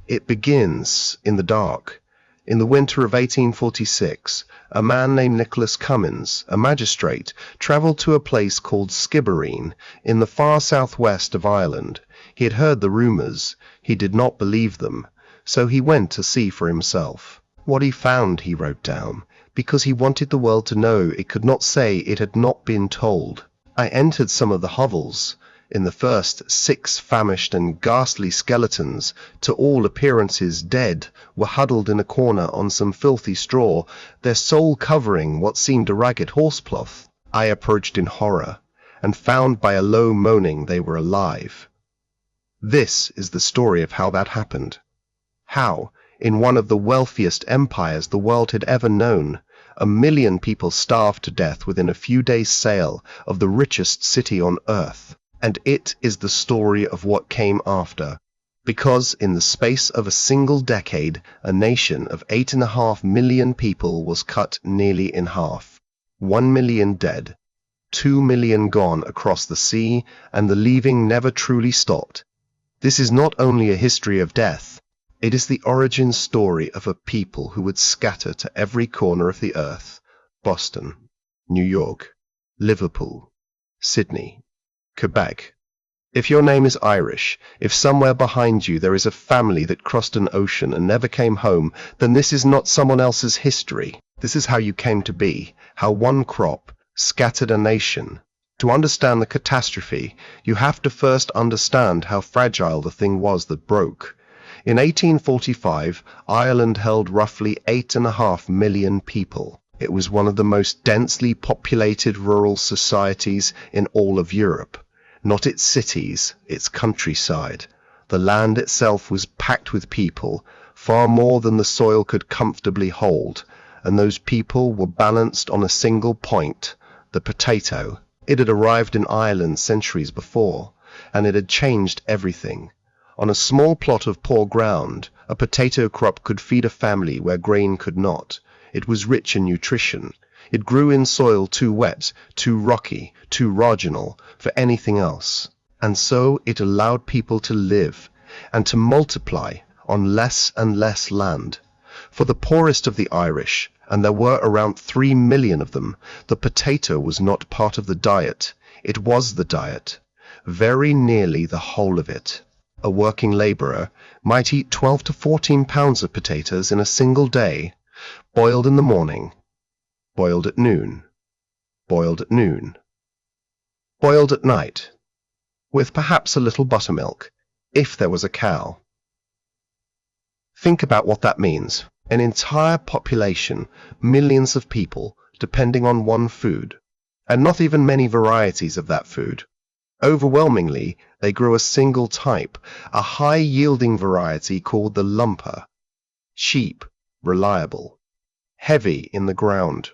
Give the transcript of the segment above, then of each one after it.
It begins in the dark. In the winter of 1846, a man named Nicholas Cummins, a magistrate, travelled to a place called Skibbereen in the far southwest of Ireland. He had heard the rumours. He did not believe them, so he went to see for himself. What he found he wrote down, because he wanted the world to know it could not say it had not been told. I entered some of the hovels. In the first, 6 famished and ghastly skeletons, to all appearances dead, were huddled in a corner on some filthy straw, their sole covering what seemed a ragged horsecloth. I approached in horror, and found by a low moaning they were alive. This is the story of how that happened. How, in one of the wealthiest empires the world had ever known, 1 million people starved to death within a few days' sail of the richest city on earth. And it is the story of what came after, because in the space of a single decade, a nation of 8.5 million people was cut nearly in half. 1 million dead, 2 million gone across the sea, and the leaving never truly stopped. This is not only a history of death, it is the origin story of a people who would scatter to every corner of the earth: Boston, New York, Liverpool, Sydney, Quebec. If your name is Irish, if somewhere behind you there is a family that crossed an ocean and never came home, then this is not someone else's history. This is how you came to be, how one crop scattered a nation. To understand the catastrophe, you have to first understand how fragile the thing was that broke. In 1845, Ireland held roughly 8.5 million people. It was one of the most densely populated rural societies in all of Europe. Not its cities, its countryside. The land itself was packed with people, far more than the soil could comfortably hold, and those people were balanced on a single point: the potato. It had arrived in Ireland centuries before, and it had changed everything. On a small plot of poor ground, a potato crop could feed a family where grain could not. It was rich in nutrition. It grew in soil too wet, too rocky, too marginal for anything else. And so it allowed people to live and to multiply on less and less land. For the poorest of the Irish, and there were around 3 million of them, the potato was not part of the diet. It was the diet, very nearly the whole of it. A working labourer might eat 12 to 14 pounds of potatoes in a single day, boiled in the morning, boiled at noon, boiled at noon, boiled at night, with perhaps a little buttermilk, if there was a cow. Think about what that means. An entire population, millions of people, depending on one food, and not even many varieties of that food. Overwhelmingly, they grew a single type, a high-yielding variety called the lumper. Cheap, reliable, heavy in the ground.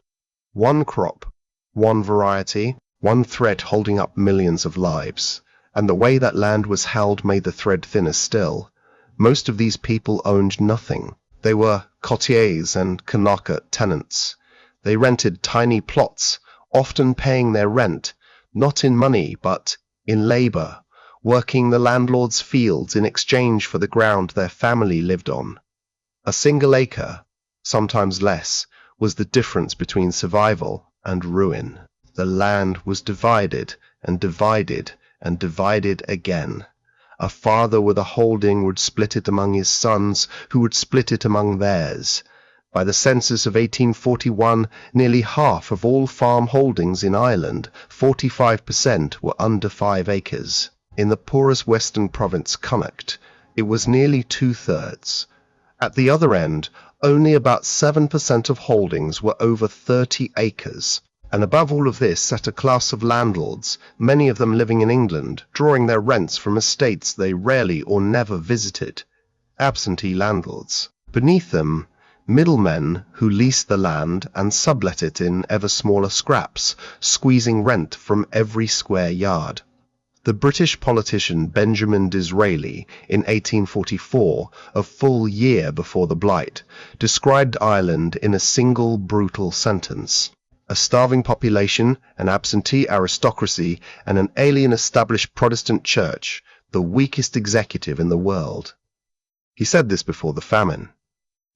One crop, one variety, one thread holding up millions of lives. And the way that land was held made the thread thinner still. Most of these people owned nothing. They were courtiers and Kanaka tenants. They rented tiny plots, often paying their rent, not in money but in labour, working the landlord's fields in exchange for the ground their family lived on. A single acre, sometimes less, was the difference between survival and ruin. The land was divided and divided and divided again. A father with a holding would split it among his sons, who would split it among theirs. By the census of 1841, nearly half of all farm holdings in Ireland, 45%, were under 5 acres. In the poorest western province, Connacht, it was nearly 2/3. At the other end, only about 7% of holdings were over 30 acres. And above all of this sat a class of landlords, many of them living in England, drawing their rents from estates they rarely or never visited. Absentee landlords. Beneath them, middlemen who leased the land and sublet it in ever smaller scraps, squeezing rent from every square yard. The British politician Benjamin Disraeli, in 1844, a full year before the Blight, described Ireland in a single brutal sentence: a starving population, an absentee aristocracy, and an alien established Protestant church, the weakest executive in the world. He said this before the famine.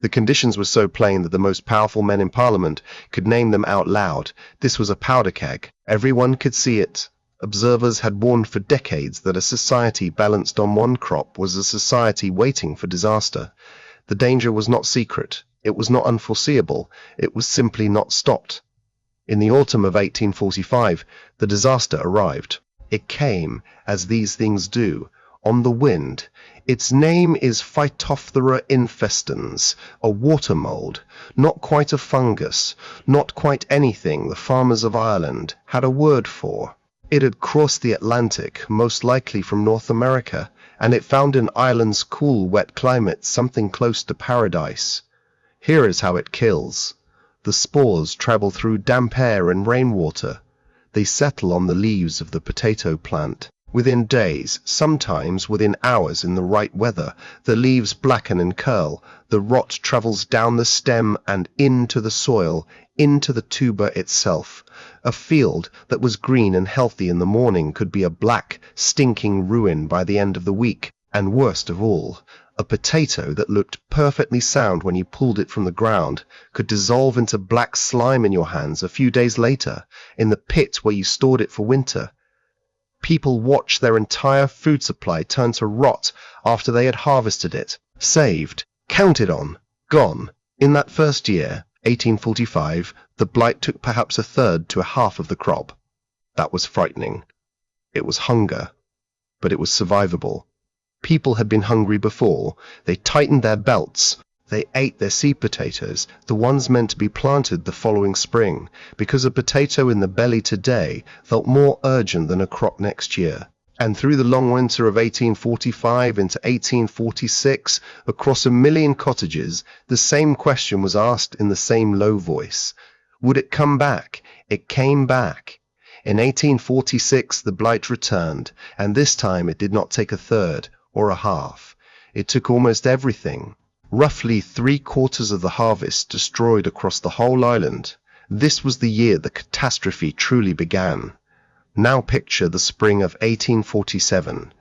The conditions were so plain that the most powerful men in Parliament could name them out loud. This was a powder keg. Everyone could see it. Observers had warned for decades that a society balanced on one crop was a society waiting for disaster. The danger was not secret. It was not unforeseeable. It was simply not stopped. In the autumn of 1845, the disaster arrived. It came, as these things do, on the wind. Its name is Phytophthora infestans, a water mold, not quite a fungus, not quite anything the farmers of Ireland had a word for. It had crossed the Atlantic, most likely from North America, and it found in Ireland's cool, wet climate something close to paradise. Here is how it kills. The spores travel through damp air and rainwater. They settle on the leaves of the potato plant. Within days, sometimes within hours in the right weather, the leaves blacken and curl. The rot travels down the stem and into the soil, into the tuber itself. A field that was green and healthy in the morning could be a black, stinking ruin by the end of the week. And worst of all, a potato that looked perfectly sound when you pulled it from the ground could dissolve into black slime in your hands a few days later, in the pit where you stored it for winter. People watched their entire food supply turn to rot after they had harvested it, saved, counted on, gone. In that first year, 1845, the blight took perhaps a third to a half of the crop. That was frightening. It was hunger, but it was survivable. People had been hungry before. They tightened their belts. They ate their seed potatoes, the ones meant to be planted the following spring, because a potato in the belly today felt more urgent than a crop next year. And through the long winter of 1845 into 1846, across 1 million cottages, the same question was asked in the same low voice. Would it come back? It came back. In 1846 the blight returned, and this time it did not take a third or a half. It took almost everything. Roughly 3/4 of the harvest destroyed across the whole island. This was the year the catastrophe truly began. Now picture the spring of 1847.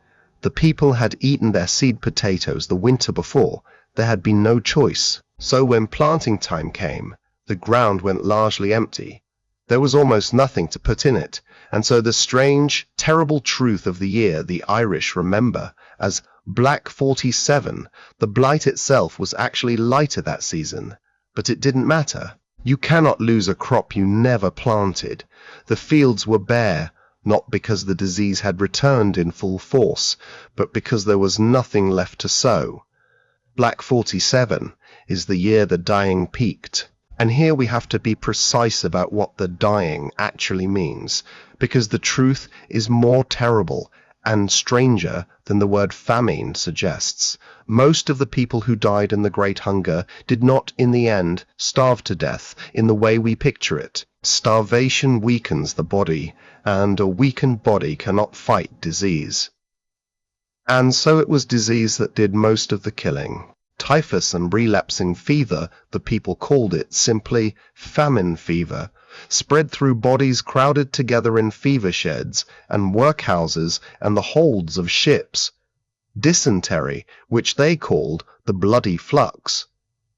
The people had eaten their seed potatoes the winter before. There had been no choice. So when planting time came, the ground went largely empty. There was almost nothing to put in it, and so the strange, terrible truth of the year the Irish remember as Black 47, the blight itself was actually lighter that season, but it didn't matter. You cannot lose a crop you never planted. The fields were bare, not because the disease had returned in full force, but because there was nothing left to sow. Black 47 is the year the dying peaked. And here we have to be precise about what the dying actually means, because the truth is more terrible and stranger than the word famine suggests. Most of the people who died in the Great Hunger did not, in the end, starve to death in the way we picture it. Starvation weakens the body, and a weakened body cannot fight disease. And so it was disease that did most of the killing. Typhus and relapsing fever, the people called it simply famine fever, spread through bodies crowded together in fever sheds and workhouses and the holds of ships. Dysentery, which they called the bloody flux.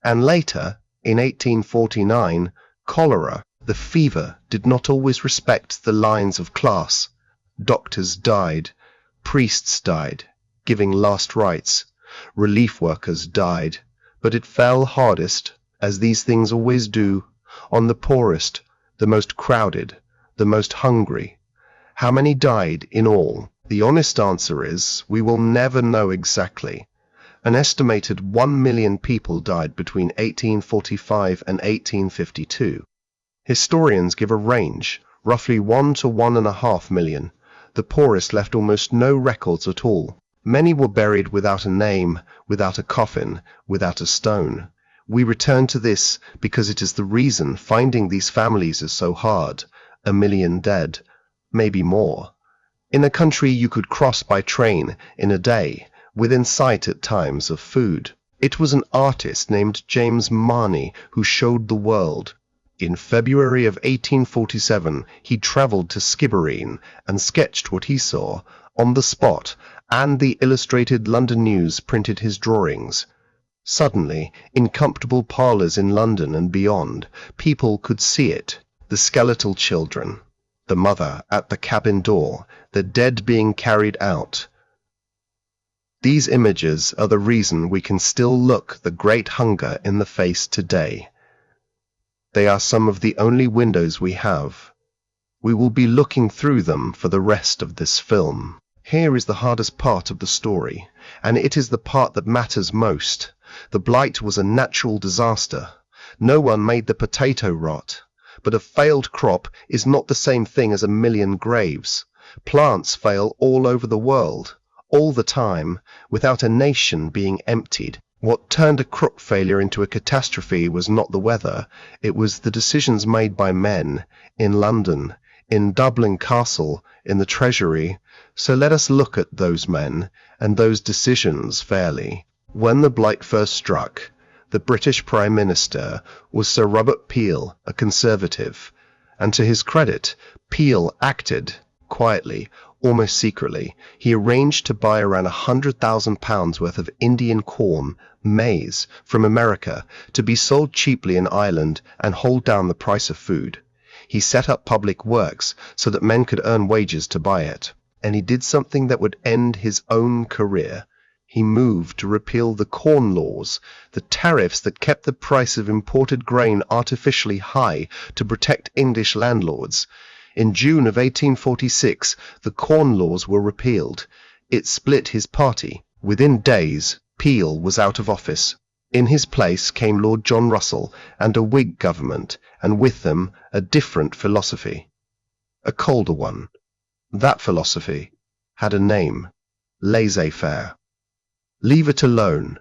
And later, in 1849, cholera. The fever did not always respect the lines of class. Doctors died. Priests died, giving last rites. Relief workers died, but it fell hardest, as these things always do, on the poorest, the most crowded, the most hungry. How many died in all? The honest answer is, we will never know exactly. An estimated 1 million people died between 1845 and 1852. Historians give a range, roughly 1 to 1.5 million. The poorest left almost no records at all. Many were buried without a name, without a coffin, without a stone. We return to this because it is the reason finding these families is so hard. 1 million dead, maybe more. In a country you could cross by train in a day, within sight at times of food. It was an artist named James Marnie who showed the world. In February of 1847, he travelled to Skibbereen and sketched what he saw on the spot and the Illustrated London News printed his drawings. Suddenly, in comfortable parlours in London and beyond, people could see it. The skeletal children, the mother at the cabin door, the dead being carried out. These images are the reason we can still look the great hunger in the face today. They are some of the only windows we have. We will be looking through them for the rest of this film. Here is the hardest part of the story, and it is the part that matters most. The blight was a natural disaster. No one made the potato rot. But a failed crop is not the same thing as a million graves. Plants fail all over the world, all the time, without a nation being emptied. What turned a crop failure into a catastrophe was not the weather, it was the decisions made by men, in London, in Dublin Castle, in the Treasury. So let us look at those men and those decisions fairly. When the blight first struck, the British Prime Minister was Sir Robert Peel, a Conservative, and to his credit, Peel acted quietly, almost secretly. He arranged to buy around £100,000 worth of Indian corn, maize, from America, to be sold cheaply in Ireland and hold down the price of food. He set up public works so that men could earn wages to buy it, and he did something that would end his own career. He moved to repeal the corn laws, the tariffs that kept the price of imported grain artificially high to protect English landlords. In June of 1846, the corn laws were repealed. It split his party. Within days, Peel was out of office. In his place came Lord John Russell and a Whig government, and with them a different philosophy, a colder one. That philosophy had a name: laissez-faire. Leave it alone.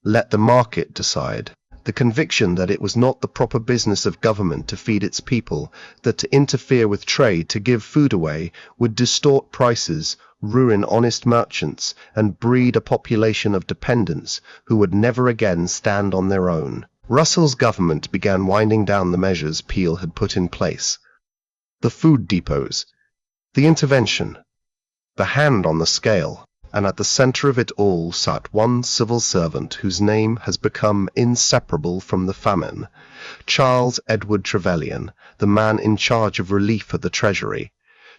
Let the market decide. The conviction that it was not the proper business of government to feed its people, that to interfere with trade, to give food away, would distort prices, ruin honest merchants, and breed a population of dependents who would never again stand on their own. Russell's government began winding down the measures Peel had put in place. The food depots, the intervention, the hand on the scale. And at the centre of it all sat one civil servant whose name has become inseparable from the famine: Charles Edward Trevelyan, the man in charge of relief at the Treasury.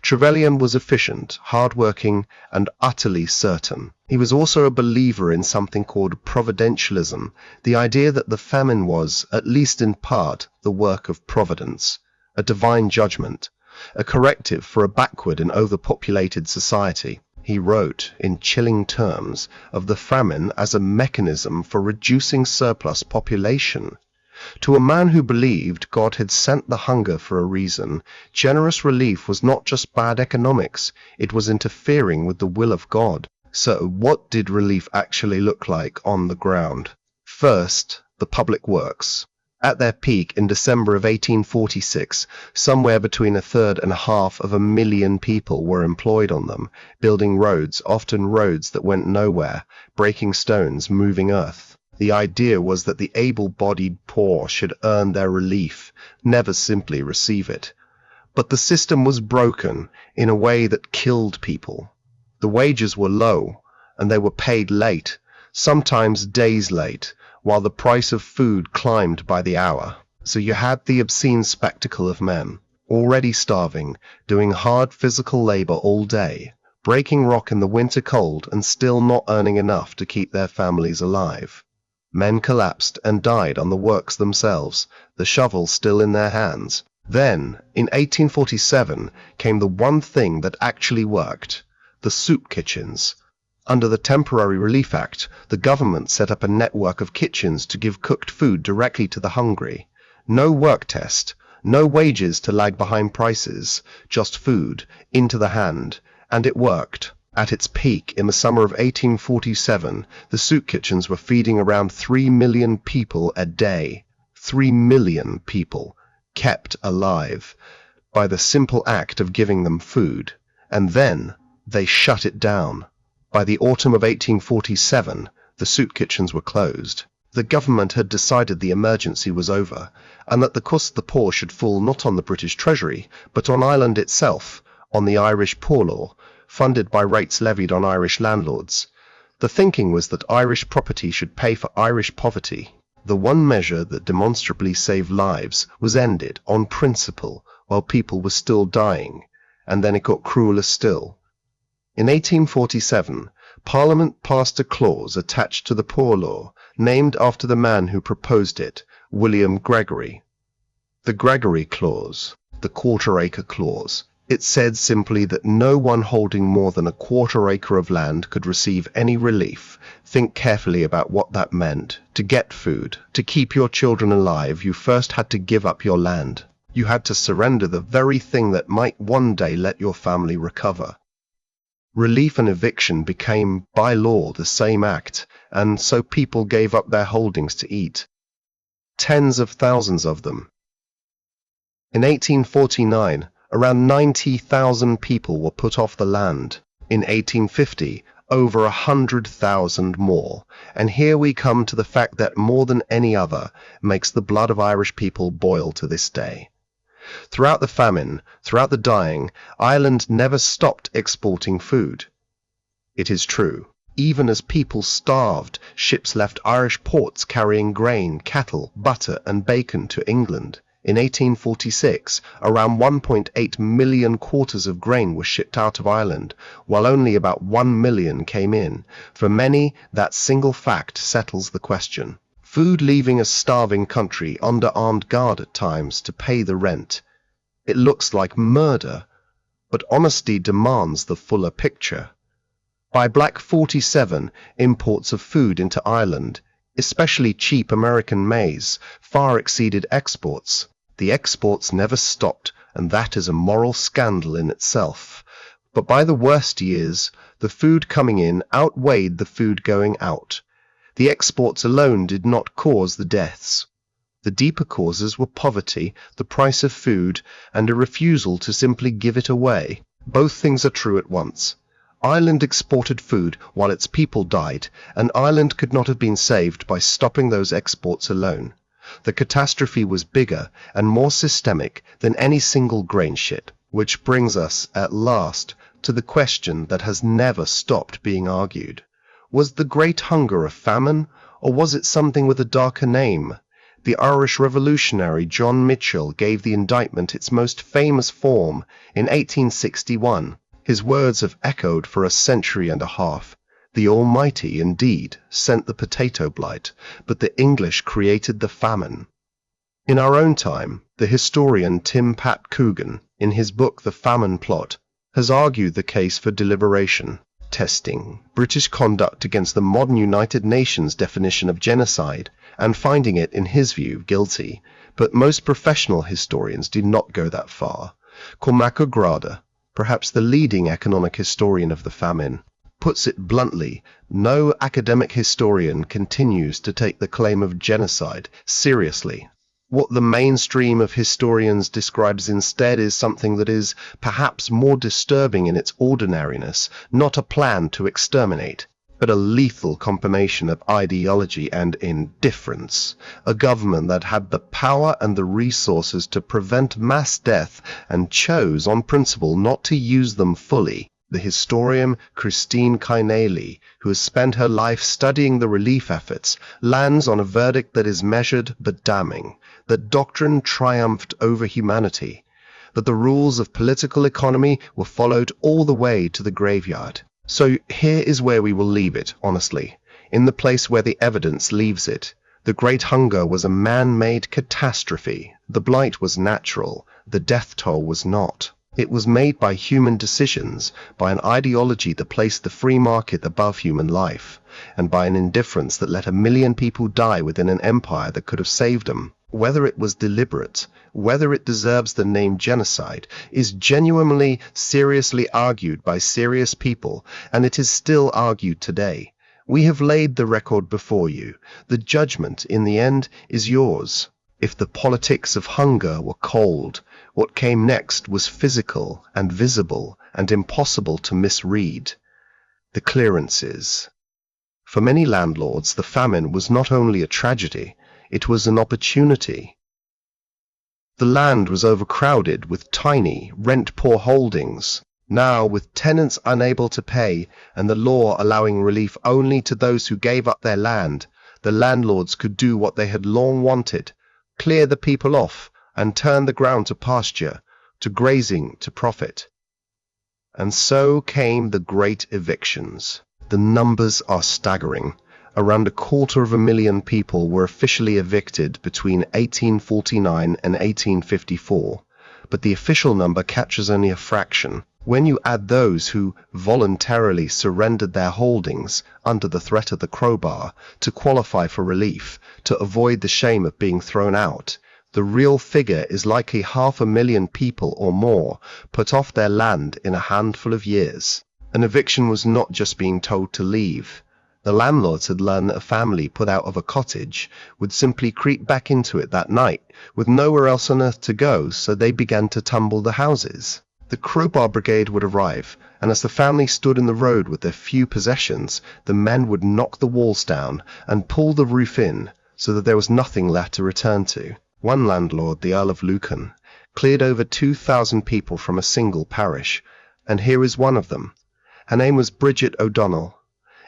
Trevelyan was efficient, hard-working, and utterly certain. He was also a believer in something called providentialism, the idea that the famine was, at least in part, the work of Providence, a divine judgment, a corrective for a backward and overpopulated society. He wrote, in chilling terms, of the famine as a mechanism for reducing surplus population. To a man who believed God had sent the hunger for a reason, generous relief was not just bad economics, it was interfering with the will of God. So what did relief actually look like on the ground? First, the public works. At their peak in December of 1846, somewhere between a third and a half of a million people were employed on them, building roads, often roads that went nowhere, breaking stones, moving earth. The idea was that the able-bodied poor should earn their relief, never simply receive it. But the system was broken in a way that killed people. The wages were low, and they were paid late, sometimes days late, while the price of food climbed by the hour. So you had the obscene spectacle of men, already starving, doing hard physical labor all day, breaking rock in the winter cold and still not earning enough to keep their families alive. Men collapsed and died on the works themselves, the shovel still in their hands. Then, in 1847, came the one thing that actually worked: the soup kitchens. Under the Temporary Relief Act, the government set up a network of kitchens to give cooked food directly to the hungry. No work test, no wages to lag behind prices, just food, into the hand, and it worked. At its peak, in the summer of 1847, the soup kitchens were feeding around 3 million people a day. 3 million people, kept alive, by the simple act of giving them food. And then, they shut it down. By the autumn of 1847, the soup kitchens were closed. The government had decided the emergency was over, and that the cost of the poor should fall not on the British Treasury, but on Ireland itself, on the Irish Poor Law, funded by rates levied on Irish landlords. The thinking was that Irish property should pay for Irish poverty. The one measure that demonstrably saved lives was ended on principle while people were still dying, and then it got crueler still. In 1847, Parliament passed a clause attached to the Poor Law, named after the man who proposed it, William Gregory. The Gregory Clause, the quarter-acre clause. It said simply that no one holding more than a quarter-acre of land could receive any relief. Think carefully about what that meant. To get food, to keep your children alive, you first had to give up your land. You had to surrender the very thing that might one day let your family recover. Relief and eviction became, by law, the same act, and so people gave up their holdings to eat. Tens of thousands of them. In 1849, around 90,000 people were put off the land. In 1850, over 100,000 more. And here we come to the fact that more than any other makes the blood of Irish people boil to this day. Throughout the famine, throughout the dying, Ireland never stopped exporting food. It is true. Even as people starved, ships left Irish ports carrying grain, cattle, butter and bacon to England. In 1846, around 1.8 million quarters of grain were shipped out of Ireland, while only about 1 million came in. For many, that single fact settles the question. Food leaving a starving country under armed guard at times to pay the rent. It looks like murder, but honesty demands the fuller picture. By Black 47, imports of food into Ireland, especially cheap American maize, far exceeded exports. The exports never stopped, and that is a moral scandal in itself. But by the worst years, the food coming in outweighed the food going out. The exports alone did not cause the deaths. The deeper causes were poverty, the price of food, and a refusal to simply give it away. Both things are true at once. Ireland exported food while its people died, and Ireland could not have been saved by stopping those exports alone. The catastrophe was bigger and more systemic than any single grain ship, which brings us, at last, to the question that has never stopped being argued. Was the Great Hunger a famine, or was it something with a darker name? The Irish revolutionary John Mitchell gave the indictment its most famous form in 1861. His words have echoed for a century and a half. The Almighty, indeed, sent the potato blight, but the English created the famine. In our own time, the historian Tim Pat Coogan, in his book The Famine Plot, has argued the case for deliberation, testing British conduct against the modern United Nations definition of genocide, and finding it, in his view, guilty. But most professional historians do not go that far. Cormac O'Grada, perhaps the leading economic historian of the famine, puts it bluntly: no academic historian continues to take the claim of genocide seriously. What the mainstream of historians describes instead is something that is perhaps more disturbing in its ordinariness, not a plan to exterminate, but a lethal combination of ideology and indifference, a government that had the power and the resources to prevent mass death and chose on principle not to use them fully. The historian Christine Kainali, who has spent her life studying the relief efforts, lands on a verdict that is measured but damning, that doctrine triumphed over humanity, that the rules of political economy were followed all the way to the graveyard. So here is where we will leave it, honestly, in the place where the evidence leaves it. The Great Hunger was a man-made catastrophe. The blight was natural. The death toll was not. It was made by human decisions, by an ideology that placed the free market above human life, and by an indifference that let 1 million people die within an empire that could have saved them. Whether it was deliberate, whether it deserves the name genocide, is genuinely, seriously argued by serious people, and it is still argued today. We have laid the record before you. The judgment, in the end, is yours. If the politics of hunger were cold, what came next was physical and visible and impossible to misread. The clearances. For many landlords, the famine was not only a tragedy, it was an opportunity. The land was overcrowded with tiny, rent-poor holdings. Now, with tenants unable to pay and the law allowing relief only to those who gave up their land, the landlords could do what they had long wanted: clear the people off and turn the ground to pasture, to grazing, to profit. And so came the great evictions. The numbers are staggering. Around 250,000 people were officially evicted between 1849 and 1854, but the official number captures only a fraction. When you add those who voluntarily surrendered their holdings under the threat of the crowbar to qualify for relief, to avoid the shame of being thrown out, the real figure is likely 500,000 people or more put off their land in a handful of years. An eviction was not just being told to leave. The landlords had learned that a family put out of a cottage would simply creep back into it that night, with nowhere else on earth to go, so they began to tumble the houses. The crowbar brigade would arrive, and as the family stood in the road with their few possessions, the men would knock the walls down and pull the roof in, so that there was nothing left to return to. One landlord, the Earl of Lucan, cleared over 2,000 people from a single parish, and here is one of them. Her name was Bridget O'Donnell.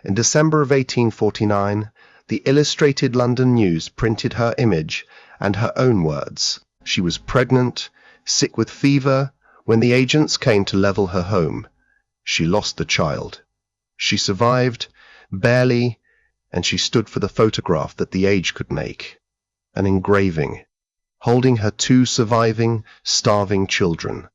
In December of 1849, the Illustrated London News printed her image and her own words. She was pregnant, sick with fever, when the agents came to level her home. She lost the child. She survived, barely, and she stood for the photograph that the age could make, an engraving, holding her 2 surviving, starving children.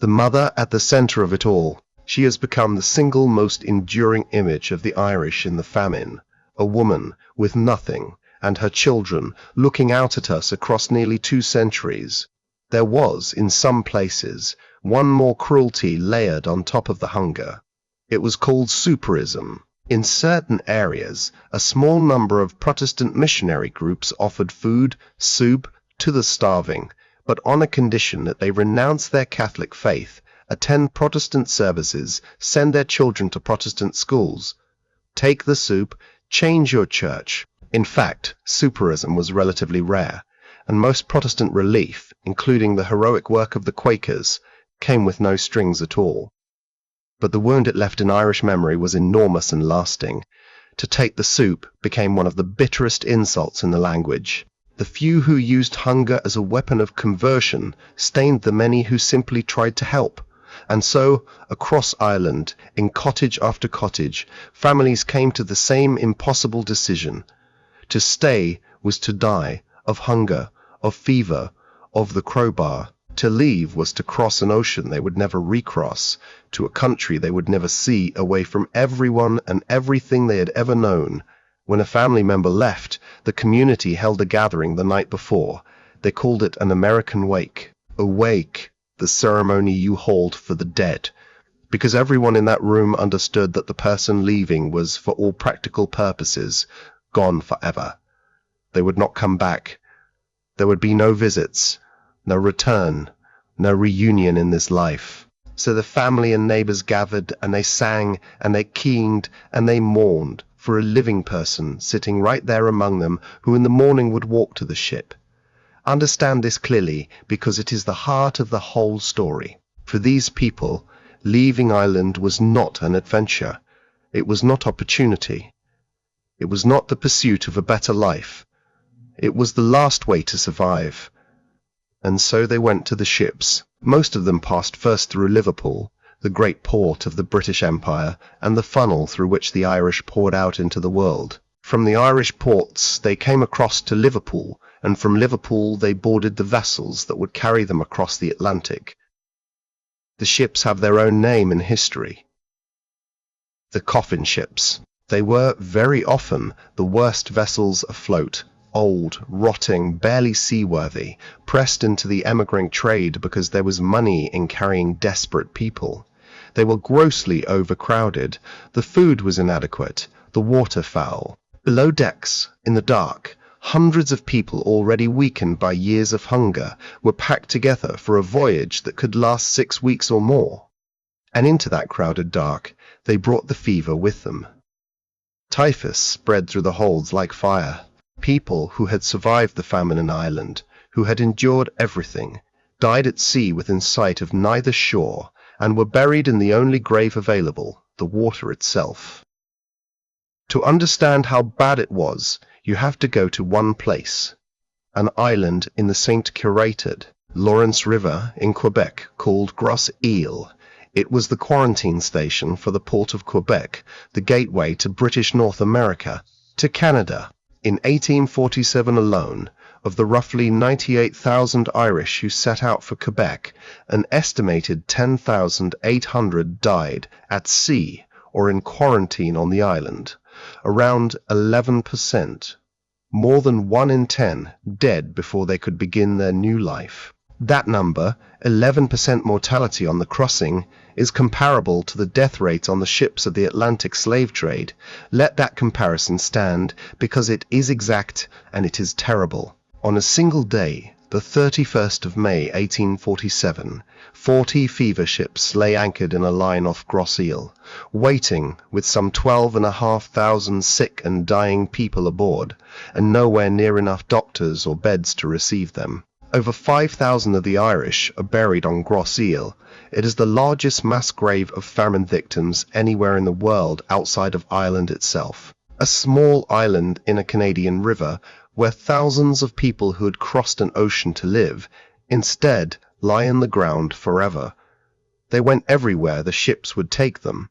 The mother at the center of it all, she has become the single most enduring image of the Irish in the famine, a woman with nothing, and her children looking out at us across nearly 2 centuries. There was, in some places, one more cruelty layered on top of the hunger. It was called souperism. In certain areas, a small number of Protestant missionary groups offered food, soup, to the starving, but on a condition that they renounce their Catholic faith, attend Protestant services, send their children to Protestant schools. Take the soup, change your church. In fact, souperism was relatively rare, and most Protestant relief, including the heroic work of the Quakers, came with no strings at all. But the wound it left in Irish memory was enormous and lasting. To take the soup became one of the bitterest insults in the language. The few who used hunger as a weapon of conversion stained the many who simply tried to help. And so, across Ireland, in cottage after cottage, families came to the same impossible decision. To stay was to die, of hunger, of fever, of the crowbar. To leave was to cross an ocean they would never recross, to a country they would never see, away from everyone and everything they had ever known. When a family member left, the community held a gathering the night before. They called it an American wake. A wake, the ceremony you hold for the dead, because everyone in that room understood that the person leaving was, for all practical purposes, gone forever. They would not come back. There would be no visits, no return, no reunion in this life. So the family and neighbors gathered, and they sang, and they keened, and they mourned for a living person sitting right there among them, who in the morning would walk to the ship. Understand this clearly, because it is the heart of the whole story. For these people, leaving Ireland was not an adventure. It was not opportunity. It was not the pursuit of a better life. It was the last way to survive. And so they went to the ships. Most of them passed first through Liverpool, the great port of the British Empire, and the funnel through which the Irish poured out into the world. From the Irish ports they came across to Liverpool, and from Liverpool they boarded the vessels that would carry them across the Atlantic. The ships have their own name in history. The Coffin Ships. They were, very often, the worst vessels afloat. Old, rotting, barely seaworthy, pressed into the emigrant trade because there was money in carrying desperate people. They were grossly overcrowded. The food was inadequate, the water foul. Below decks, in the dark, hundreds of people already weakened by years of hunger were packed together for a voyage that could last 6 weeks or more. And into that crowded dark, they brought the fever with them. Typhus spread through the holds like fire. People who had survived the famine in Ireland, who had endured everything, died at sea within sight of neither shore, and were buried in the only grave available, the water itself. To understand how bad it was, you have to go to one place, an island in the St. Curated Lawrence River in Quebec called Grosse Ile. It was the quarantine station for the port of Quebec, the gateway to British North America, to Canada. In 1847 alone, of the roughly 98,000 Irish who set out for Quebec, an estimated 10,800 died at sea or in quarantine on the island, around 11%. More than 1 in 10 dead before they could begin their new life. That number, 11% mortality on the crossing, is comparable to the death rate on the ships of the Atlantic slave trade. Let that comparison stand, because it is exact and it is terrible. On a single day, the 31st of May 1847, 40 fever ships lay anchored in a line off Grosse Ile, waiting with some 12,500 sick and dying people aboard, and nowhere near enough doctors or beds to receive them. Over 5,000 of the Irish are buried on Grosse Ile. It is the largest mass grave of famine victims anywhere in the world outside of Ireland itself. A small island in a Canadian river where thousands of people who had crossed an ocean to live, instead lie in the ground forever. They went everywhere the ships would take them.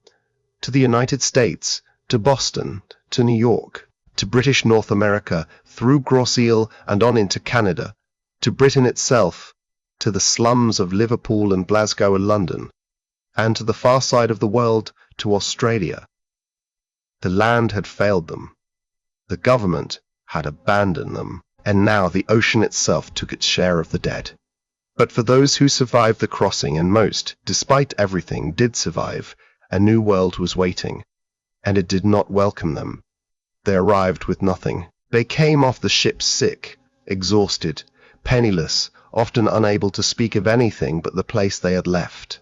To the United States, to Boston, to New York, to British North America, through Grosse Ile and on into Canada, to Britain itself, to the slums of Liverpool and Glasgow and London, and to the far side of the world, to Australia. The land had failed them. The government had abandoned them, and now the ocean itself took its share of the dead. But for those who survived the crossing, and most, despite everything, did survive, a new world was waiting, and it did not welcome them. They arrived with nothing. They came off the ship sick, exhausted, penniless, often unable to speak of anything but the place they had left.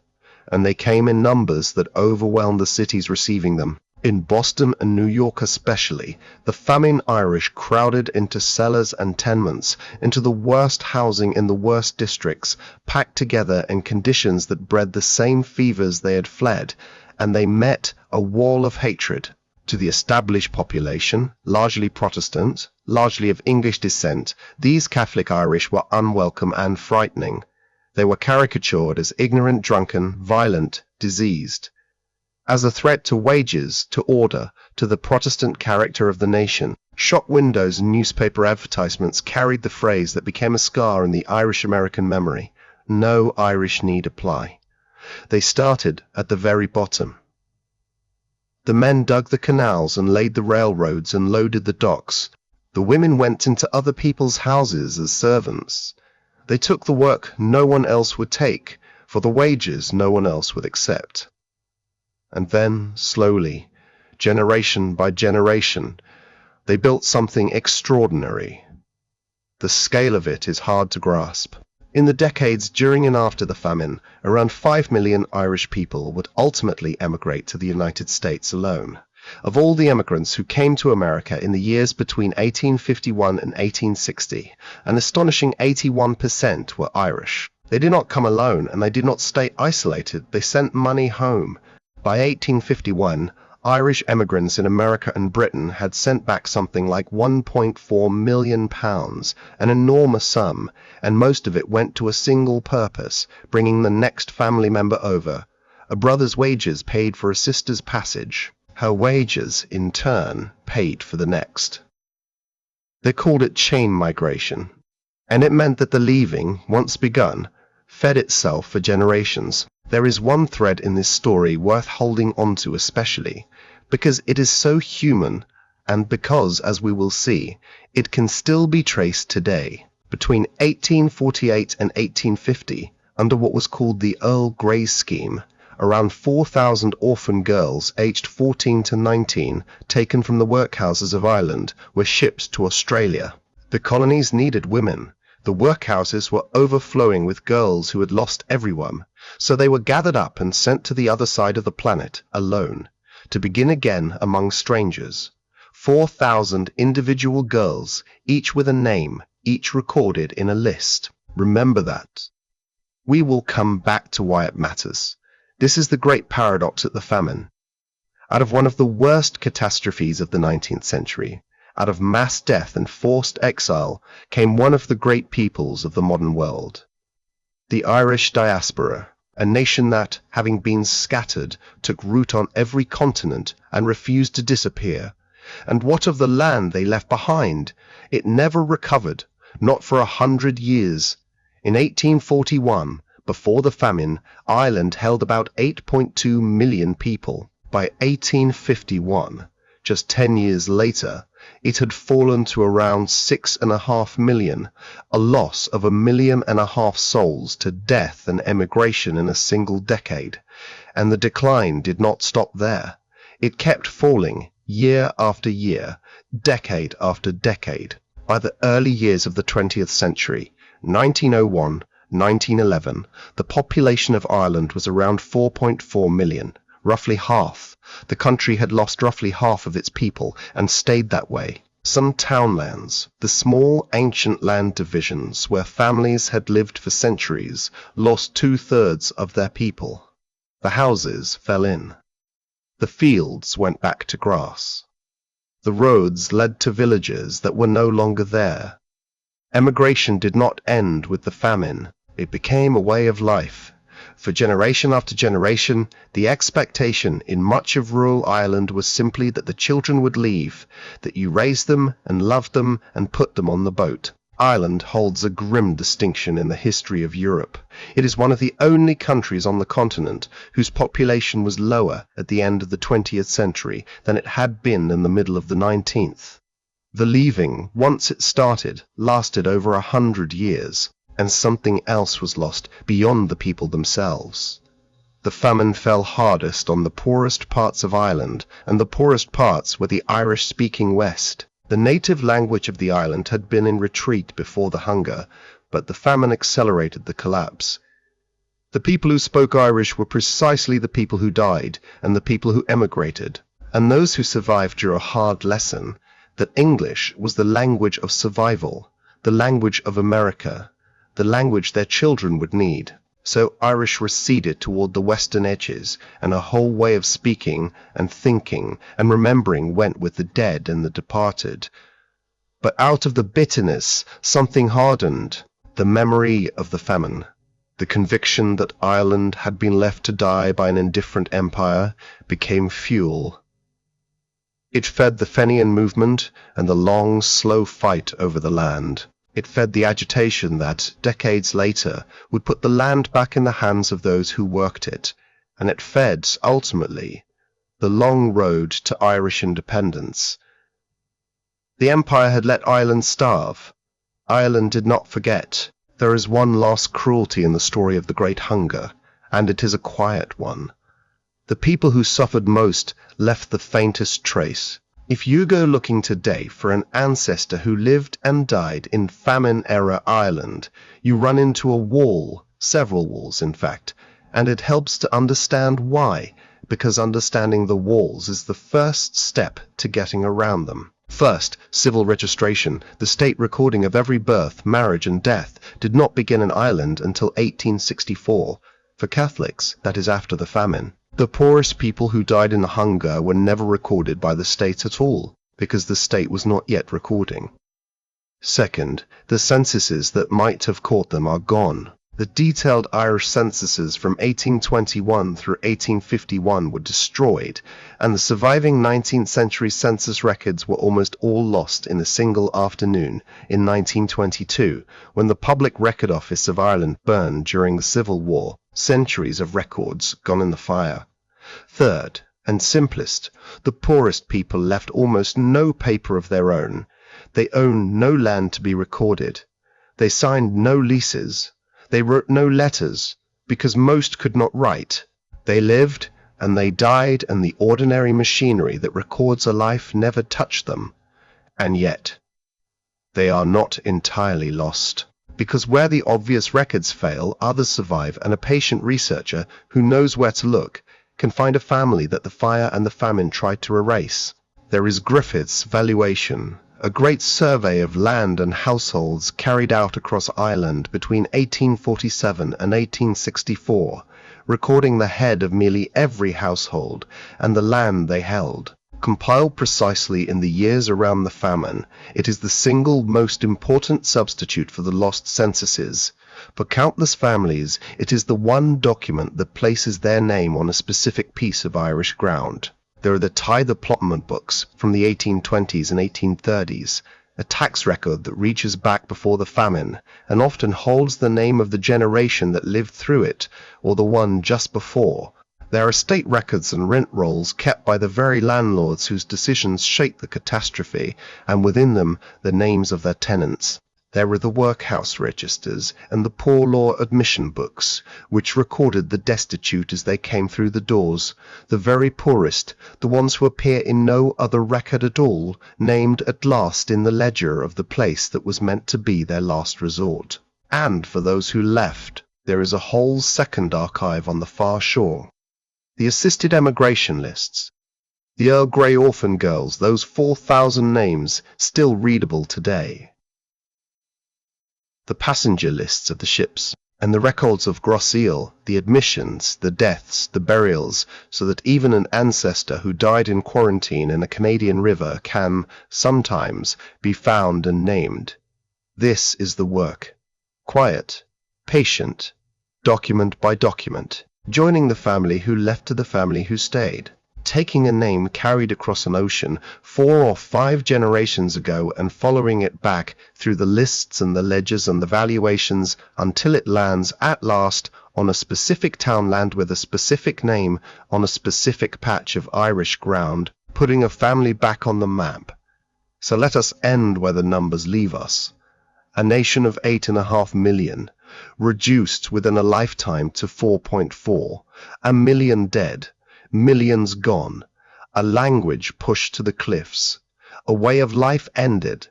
And they came in numbers that overwhelmed the cities receiving them. In Boston and New York especially, the famine Irish crowded into cellars and tenements, into the worst housing in the worst districts, packed together in conditions that bred the same fevers they had fled, and they met a wall of hatred. To the established population, largely Protestant, largely of English descent, these Catholic Irish were unwelcome and frightening. They were caricatured as ignorant, drunken, violent, diseased. As a threat to wages, to order, to the Protestant character of the nation, shop windows and newspaper advertisements carried the phrase that became a scar in the Irish-American memory: "No Irish need apply." They started at the very bottom. The men dug the canals and laid the railroads and loaded the docks. The women went into other people's houses as servants. They took the work no one else would take, for the wages no one else would accept. And then, slowly, generation by generation, they built something extraordinary. The scale of it is hard to grasp. In the decades during and after the famine, around 5 million Irish people would ultimately emigrate to the United States alone. Of all the emigrants who came to America in the years between 1851 and 1860, an astonishing 81% were Irish. They did not come alone, and they did not stay isolated. They sent money home. By 1851, Irish emigrants in America and Britain had sent back something like £1.4 million, an enormous sum, and most of it went to a single purpose: bringing the next family member over. A brother's wages paid for a sister's passage. Her wages, in turn, paid for the next. They called it chain migration, and it meant that the leaving, once begun, fed itself for generations. There is one thread in this story worth holding onto especially, because it is so human, and because, as we will see, it can still be traced today. Between 1848 and 1850, under what was called the Earl Grey Scheme, around 4,000 orphan girls aged 14 to 19, taken from the workhouses of Ireland, were shipped to Australia. The colonies needed women. The workhouses were overflowing with girls who had lost everyone, so they were gathered up and sent to the other side of the planet, alone, to begin again among strangers. 4,000 individual girls, each with a name, each recorded in a list. Remember that. We will come back to why it matters. This is the great paradox at the famine. Out of one of the worst catastrophes of the 19th century, out of mass death and forced exile, came one of the great peoples of the modern world. The Irish diaspora, a nation that, having been scattered, took root on every continent and refused to disappear. And what of the land they left behind? It never recovered, not for 100 years. In 1841, before the famine, Ireland held about 8.2 million people. By 1851, just 10 years later, it had fallen to around 6.5 million, a loss of 1.5 million souls to death and emigration in a single decade. And the decline did not stop there. It kept falling year after year, decade after decade. By the early years of the 20th century, 1901, 1911, the population of Ireland was around 4.4 million. Roughly half. The country had lost roughly half of its people and stayed that way. Some townlands, the small ancient land divisions where families had lived for centuries, lost 2/3 of their people. The houses fell in. The fields went back to grass. The roads led to villages that were no longer there. Emigration did not end with the famine. It became a way of life. For generation after generation, the expectation in much of rural Ireland was simply that the children would leave, that you raised them and loved them and put them on the boat. Ireland holds a grim distinction in the history of Europe. It is one of the only countries on the continent whose population was lower at the end of the 20th century than it had been in the middle of the 19th. The leaving, once it started, lasted over 100 years. And something else was lost beyond the people themselves. The famine fell hardest on the poorest parts of Ireland, and the poorest parts were the Irish-speaking West. The native language of the island had been in retreat before the hunger, but the famine accelerated the collapse. The people who spoke Irish were precisely the people who died, and the people who emigrated, and those who survived drew a hard lesson, that English was the language of survival, the language of America, the language their children would need. So Irish receded toward the western edges, and a whole way of speaking and thinking and remembering went with the dead and the departed. But out of the bitterness, something hardened. The memory of the famine, the conviction that Ireland had been left to die by an indifferent empire, became fuel. It fed the Fenian movement and the long, slow fight over the land. It fed the agitation that, decades later, would put the land back in the hands of those who worked it, and it fed, ultimately, the long road to Irish independence. The Empire had let Ireland starve. Ireland did not forget. There is one last cruelty in the story of the Great Hunger, and it is a quiet one. The people who suffered most left the faintest trace. If you go looking today for an ancestor who lived and died in famine-era Ireland, you run into a wall, several walls in fact, and it helps to understand why, because understanding the walls is the first step to getting around them. First, civil registration, the state recording of every birth, marriage and death, did not begin in Ireland until 1864. For Catholics, that is after the famine. The poorest people who died in hunger were never recorded by the state at all, because the state was not yet recording. Second, the censuses that might have caught them are gone. The detailed Irish censuses from 1821 through 1851 were destroyed, and the surviving 19th century census records were almost all lost in a single afternoon in 1922, when the Public Record Office of Ireland burned during the Civil War. Centuries of records gone in the fire. Third, and simplest, the poorest people left almost no paper of their own. They owned no land to be recorded. They signed no leases. They wrote no letters, because most could not write. They lived, and they died, and the ordinary machinery that records a life never touched them. And yet, they are not entirely lost. Because where the obvious records fail, others survive, and a patient researcher who knows where to look can find a family that the fire and the famine tried to erase. There is Griffith's valuation, a great survey of land and households carried out across Ireland between 1847 and 1864, recording the head of nearly every household and the land they held. Compiled precisely in the years around the famine, it is the single most important substitute for the lost censuses. For countless families, it is the one document that places their name on a specific piece of Irish ground. There are the tithe allotment books from the 1820s and 1830s, a tax record that reaches back before the famine and often holds the name of the generation that lived through it or the one just before. There are state records and rent rolls kept by the very landlords whose decisions shaped the catastrophe, and within them the names of their tenants. There were the workhouse registers and the poor law admission books, which recorded the destitute as they came through the doors, the very poorest, the ones who appear in no other record at all, named at last in the ledger of the place that was meant to be their last resort. And for those who left, there is a whole second archive on the far shore. The assisted emigration lists, the Earl Grey orphan girls, those 4,000 names still readable today. The passenger lists of the ships, and the records of gross eel, the admissions, the deaths, the burials, so that even an ancestor who died in quarantine in a Canadian river can, sometimes, be found and named. This is the work. Quiet, patient, document by document, joining the family who left to the family who stayed, taking a name carried across an ocean 4 or 5 generations ago and following it back through the lists and the ledgers and the valuations until it lands at last on a specific townland with a specific name on a specific patch of Irish ground, putting a family back on the map. So let us end where the numbers leave us. A nation of 8.5 million, reduced within a lifetime to 4.4, a million dead, millions gone, a language pushed to the cliffs, a way of life ended,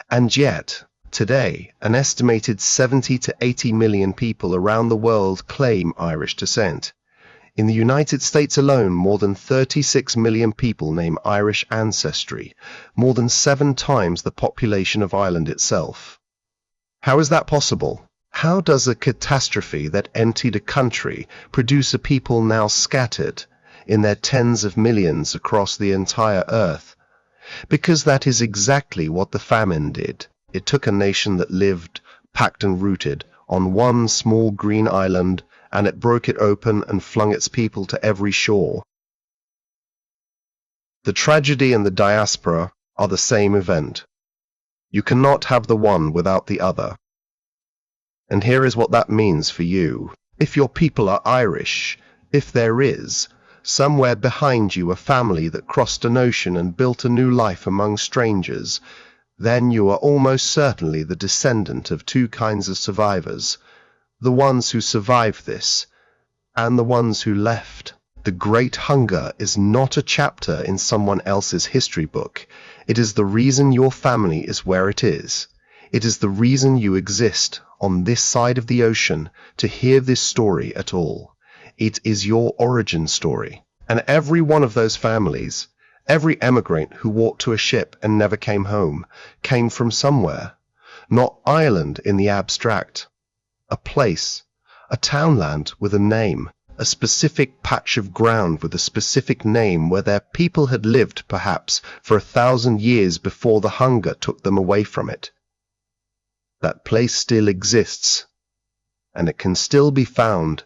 and yet, today, an estimated 70 to 80 million people around the world claim Irish descent. In the United States alone, more than 36 million people name Irish ancestry, more than 7 times the population of Ireland itself. How is that possible? How does a catastrophe that emptied a country produce a people now scattered in their tens of millions across the entire earth? Because that is exactly what the famine did. It took a nation that lived, packed and rooted, on one small green island, and it broke it open and flung its people to every shore. The tragedy and the diaspora are the same event. You cannot have the one without the other. And here is what that means for you. If your people are Irish, if there is, somewhere behind you, a family that crossed an ocean and built a new life among strangers, then you are almost certainly the descendant of 2 kinds of survivors, the ones who survived this, and the ones who left. The Great Hunger is not a chapter in someone else's history book. It is the reason your family is where it is. It is the reason you exist on this side of the ocean to hear this story at all. It is your origin story. And every one of those families, every emigrant who walked to a ship and never came home, came from somewhere. Not Ireland in the abstract. A place, a townland with a name, a specific patch of ground with a specific name where their people had lived perhaps for 1,000 years before the hunger took them away from it. That place still exists, and it can still be found.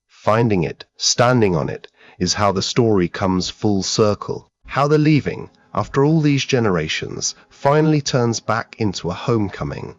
Finding it, standing on it, is how the story comes full circle. How the leaving, after all these generations, finally turns back into a homecoming.